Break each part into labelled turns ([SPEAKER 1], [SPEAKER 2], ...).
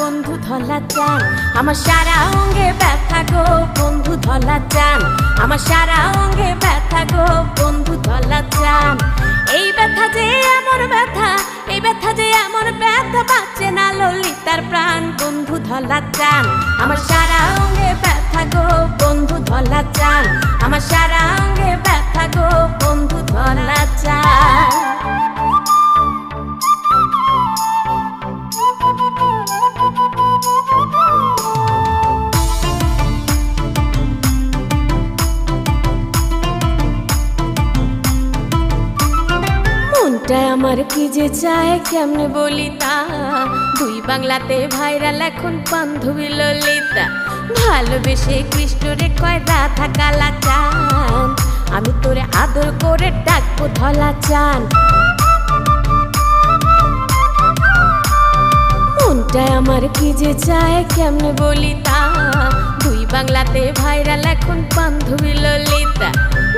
[SPEAKER 1] বন্ধু ধলা চান, আমার সারা অঙ্গে ব্যথা গো বন্ধু ধলা চান, আমার সারা অঙ্গে ব্যথা গো বন্ধু ধলা চান। এই ব্যথা যে এমন ব্যথা, এই ব্যথা যে এমন ব্যথা, বাঁচে না ললিতার প্রাণ বন্ধু ধলা চান, আমার সারা অঙ্গে ব্যথা গো বন্ধু ধলা চান, আমার সারা অঙ্গে ব্যথা গো বন্ধু ধলা চান। মনটায় আমার কি যে চায় কেমনে বলি তা, দুই বাংলাতে ভাইরাল এখন বান্ধবী ললিতা, ভালোবেসে কৃষ্ণরে কয় রাধা কালা চান, আমি তোরে আদর করে ডাকবো ধলা চান। মনটায় আমার কি যে চায় কেমনে বলি তা, দুই বাংলাতে ভাইরাল এখন বান্ধবী ললিতা,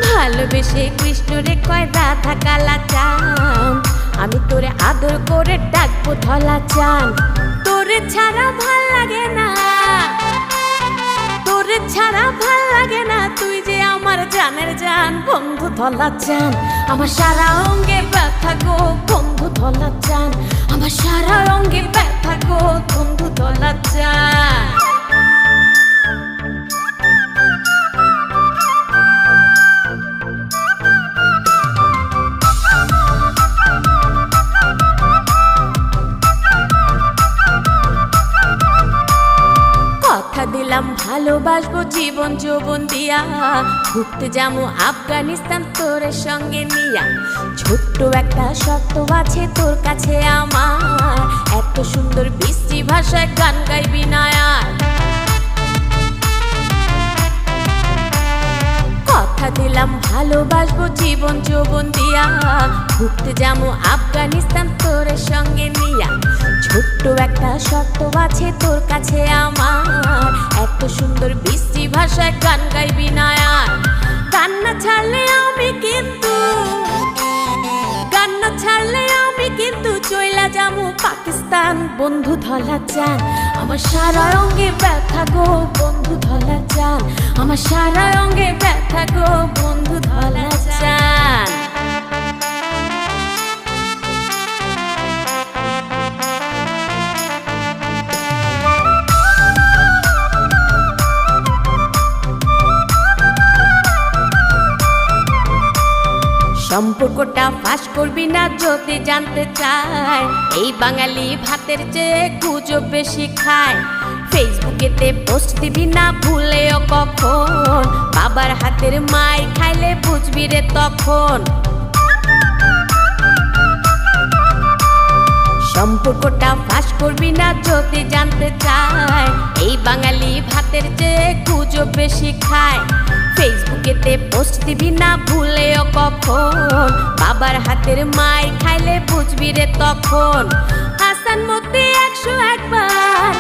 [SPEAKER 1] ভালোবেসে কৃষ্ণরে কয় রাধা কালা চান, আমি তোরে আদর করে ডাকবো ধলা চান। তোরে ছাড়া ভাল লাগে না, তোরে ছাড়া ভাল লাগে না, তুই যে আমার জানের জান বন্ধু ধলা চান, আমার সারা অঙ্গে ব্যথা গো বন্ধু ধলা চান, আমার সারা অঙ্গে ব্যথা গো বন্ধু ধলা চান। কথা দিলাম ভালোবাসবো জীবন যৌবন দিয়া, ঘুরতে যাবো আফগানিস্তান তোরে সঙ্গে নিয়া, ছোট্ট একটা শর্ত আছে তোর কাছে আমার, এত সুন্দর বৃষ্টি ভাষায় গান গাইবি না আর। কথা দিলাম ভালোবাসবো জীবন যৌবন দিয়া, ঘুরতে যাবো আফগানিস্তান তোরে সঙ্গে নিয়া, ছোট্ট একটা শর্ত আছে তোর কাছে আমার, এত সুন্দর বৃষ্টি ভাষায় গান গাইবি না আর। গান না ছাড়লে আমি কিন্তু, গান না ছাড়লে আমি কিন্তু চইলা যাবো পাকিস্তান বন্ধু ধলা চান, আমার সারা অঙ্গে ব্যথা গো বন্ধু ধলা চান, আমার সারা অঙ্গে ব্যথা গো বন্ধু ধলা চান। সম্পর্কটা ফাঁস করবি না যদি জানতে চায়, এই বাঙালি ভাতের চেয়ে গুজব বেশি খায়, ফেসবুকেতে পোস্ট দিবি না ভুলেও কখন, বাবার হাতের মাই খাইলে বুঝবি রে তখন। সম্পর্কটা ফাঁস করবি না যদি জানতে চায়, এই বাঙালি ভাতের চেয়ে গুজব বেশি খায়, ফেসবুকেতে পোস্ট দিবি না ভুলেও কখন, বাবার হাতের মাই খাইলে বুঝবি রে তখন। হাসান মতি 101 বার,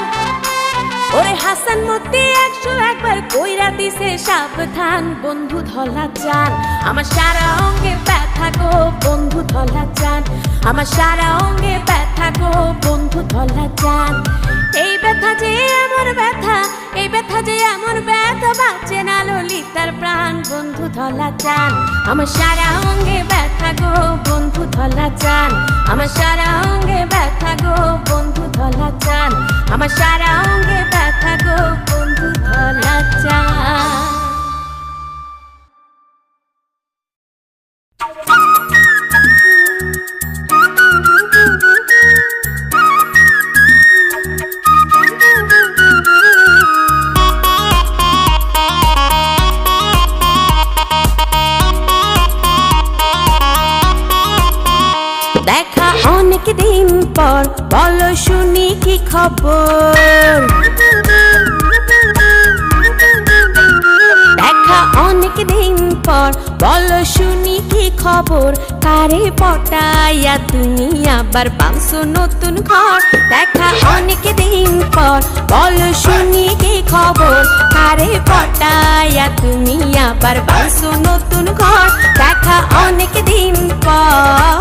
[SPEAKER 1] ওরে হাসান মতি 101 বার কইরা দিছে সাবধান বন্ধু ধলা চান, আমার সারা অঙ্গে ব্যথা গো বন্ধু ধলা চান, আমার সারা অঙ্গে ব্যথা গো বন্ধু ধলা চান। এই ব্যথা যে এমন ব্যথা, এই ব্যথা যে এমন ব্যথা, বাঁচে না ললিতার প্রাণ বন্ধু ধলা চান, আমার সারা অঙ্গে ব্যথা গো বন্ধু ধলা চান, আমার সারা অঙ্গে ব্যথা গো বন্ধু ধলা চান, আমার সারা অঙ্গে ব্যথা গো বন্ধু ধলা চান। দেখা অনেক দিন পর, বলো শুনি কি খবর, দেখা অনেক দিন পর, বলো শুনি কি খবর, কারে পটাইয়া তুমি আবার পামছো নতুন ঘর। দেখা অনেক দিন পর, বলো শুনি কি খবর, কারে পটাইয়া তুমি আবার পামছো নতুন ঘর। দেখা অনেক দিন পর।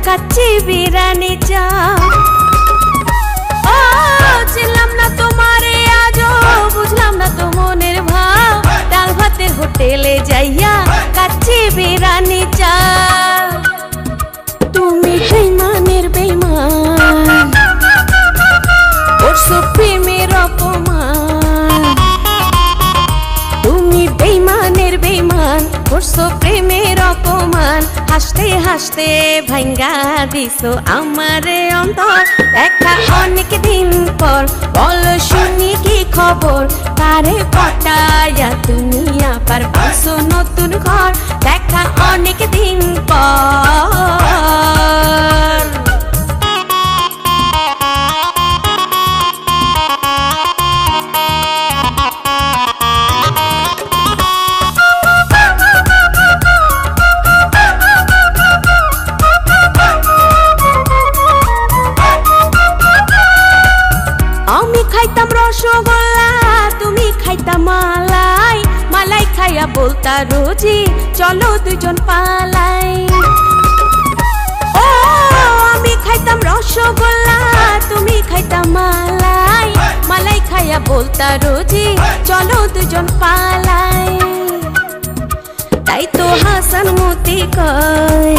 [SPEAKER 1] কাচ্চি বিরিয়ানি চাও। ও ছিলাম না তোমারে আজও, বুঝলাম না তো মনের ভাব। ডাল ভাতের হোটেলে যাইয়া কাচ্চি বিরিয়ানি চাও। তুমি বেইমানের বেইমান, করছো প্রেমের অপমান। তুমি বেইমানের বেইমান, করছো প্রেমের অপমান। হাসতে হাসতে ভাঙ্গা দিছো আমারে অন্তর। দেখা অনেক দিন পর, বলো শুনি কি খবর। কারে পটায়া তুমি আবার পাইছো নতুন ঘর। দেখা অনেক দিন পর। আমি খাইতাম রসগোল্লা, তুমি খাইতাম মালাই। মালাই খাইয়া বলতা রোজি চলো দুজন পালাই। ও আমি খাইতাম রসগোল্লা, তুমি খাইতাম মালাই। মালাই খাইয়া বলতা রোজি চলো দুজন পালাই। তাই তো হাসান মতি কয়,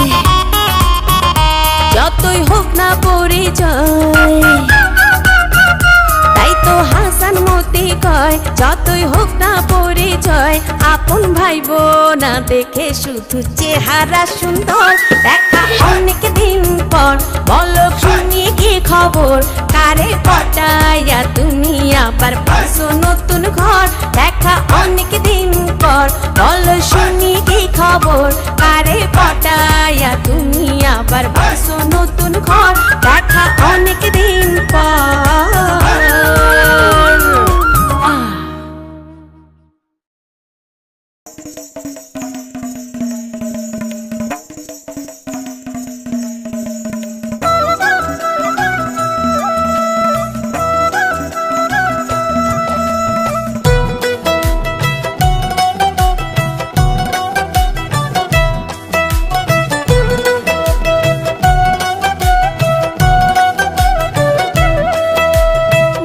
[SPEAKER 1] যতই হোক না পরিচয়। তাই তো হাসান মতি কয়, যতই হোক না পরিচয়। আপন ভাইবো না দেখে শুধু চেহারা সুন্দর। দেখা অনেক দিন পর, বলো শুনি কি খবর। কারে পটায়া তুমি আবার পাইছো নতুন ঘর। দেখা অনেক দিন পর, বলো শুনি কি খবর। কারে পটায়া তুমি আবার পাইছো নতুন ঘর। দেখা অনেক দিন পর।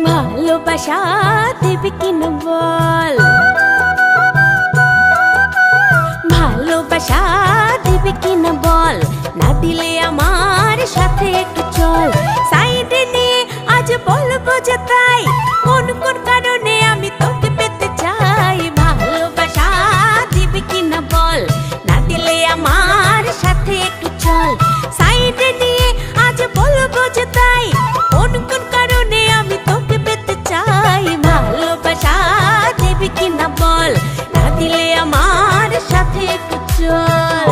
[SPEAKER 1] ভালোবাসা দেবে কিনা বল, ভালোবাসা দেবে কিনা বল। না দিলে আমার সাথে একটু চল। সাইডে নিয়ে আজ বলবো যে তাই, কোন কোন কারণে আমি তোকে পেতে চাই। ভালোবাসা দেবে কিনা বল, না দিলে আমার সাথে একটু চল। সাইডে নিয়ে আজ বলবো যে তাই, কোন কোন কারণে আমি তোকে পেতে চাই। ভালোবাসা দেবে কিনা বল, না দিলে আমার সাথে একটু চল।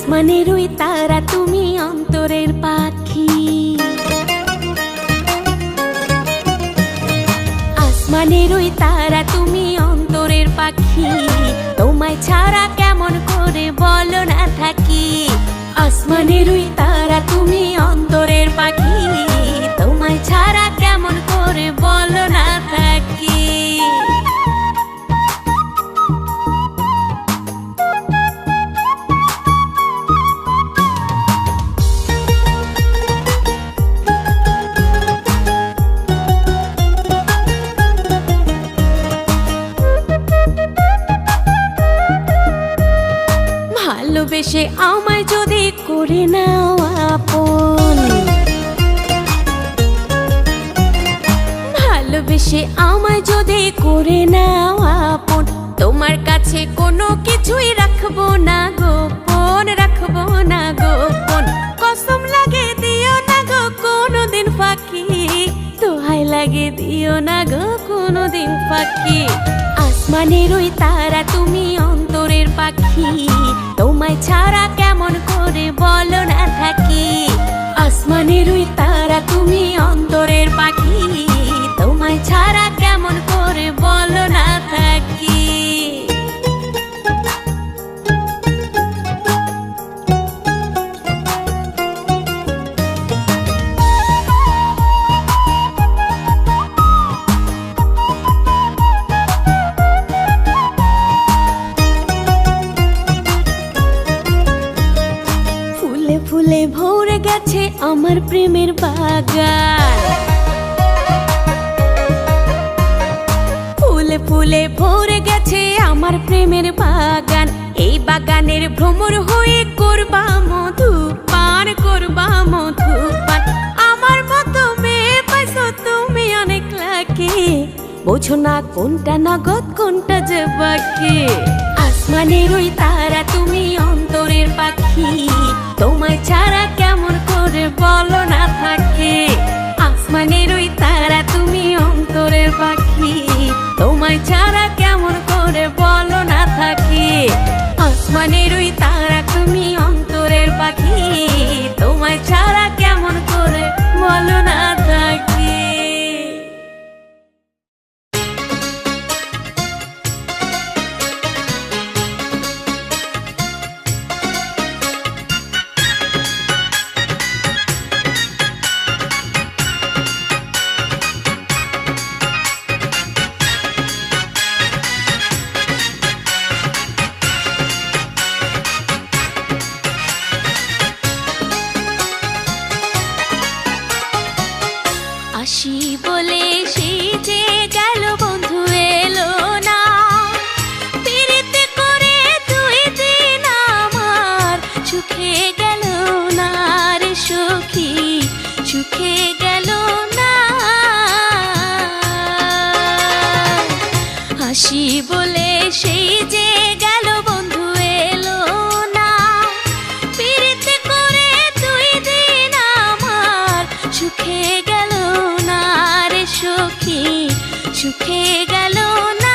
[SPEAKER 1] আসমানের ওই তারা তুমি অন্তরের পাখি, আসমানের ওই তারা তুমি অন্তরের পাখি, তোমায় ছাড়া কেমন করে বলো না থাকি। আসমানের ওই তারা তুমি অন্তরের পাখি, তোমায় ছাড়া কেমন করে বলো না থাকি। ভালোবেসে আমায় যদি করে নাও আপন, ভালোবেসে আমায় যদি করে নাও আপন, তোমার কাছে কোনো কিছুই রাখবো না গোপন, রাখবো না গোপন। কসম লাগে দিও না গো কোনোদিন ফাঁকি, দোহাই লাগে দিও না গো কোনোদিন ফাঁকি। আসমানের ওই তারা তুমি অন্তরের পাখি, তোমায় ছাড়া কেমন করে বলো না থাকি। আসমানের ওই তারা তুমি অন্তরের পাখি, তোমায় ছাড়া কেমন করে বলো না থাকি। ফুলে ভরে গেছে আমার প্রেমের বাগান, ফুলে ফুলে ভরে গেছে আমার প্রেমের বাগান। এই বাগানের ভ্রমর হয়ে করবা মধুপান, করবা মধুপান। আমার মতো মেয়ে পাইছো তুমি অনেক লাকি, বোঝো না কোনটা নগদ কোনটা যে বাকি। আসমানের ওই তারা তুমি অন্তরের পাখি, তোমায় ছাড়া কেমন করে বলো না থাকি। আসমানের ওই তারা তুমি অন্তরের পাখি, তোমায় ছাড়া কেমন করে বলো না থাকি। আসমানের ওই তারা তুমি অন্তরের পাখি, তোমায় ছাড়া কেমন করে বলো না থাকি। আসি বলে সে যে গেল বন্ধু এলো না, পিরিতে করে 2 দিন আমার সুখে গেল না রে সখী, সুখে গেল না। আসি বলে সেই যে গেল বন্ধু এলো না, পিরিতে করে 2 দিন আমার সুখে গেল না রে সখী, সুখে গেল না।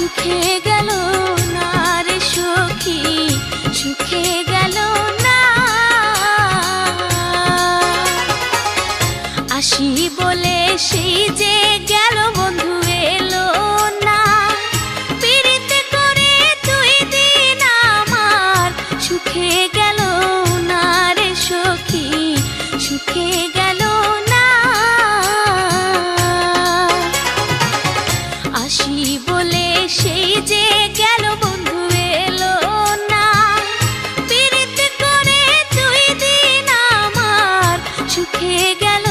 [SPEAKER 1] সুখে গেল না রে সখী, সুখে গেল না। আসি বলে সেই যে গেল বন্ধু এলো না, পিরিতে করে 2 দিন আমার সুখে গেল না রে সখী, সুখে গেল না। আসি বলে সেই যে গেল বন্ধু এলো না, পিরিতে করে 2 দিন আমার সুখে গেল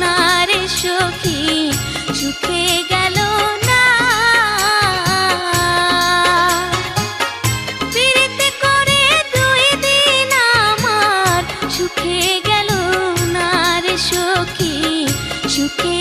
[SPEAKER 1] না রে সখী, সুখে গেল না। পিরিতে করে 2 দিন আমার সুখে গেল না রে সখী, সুখে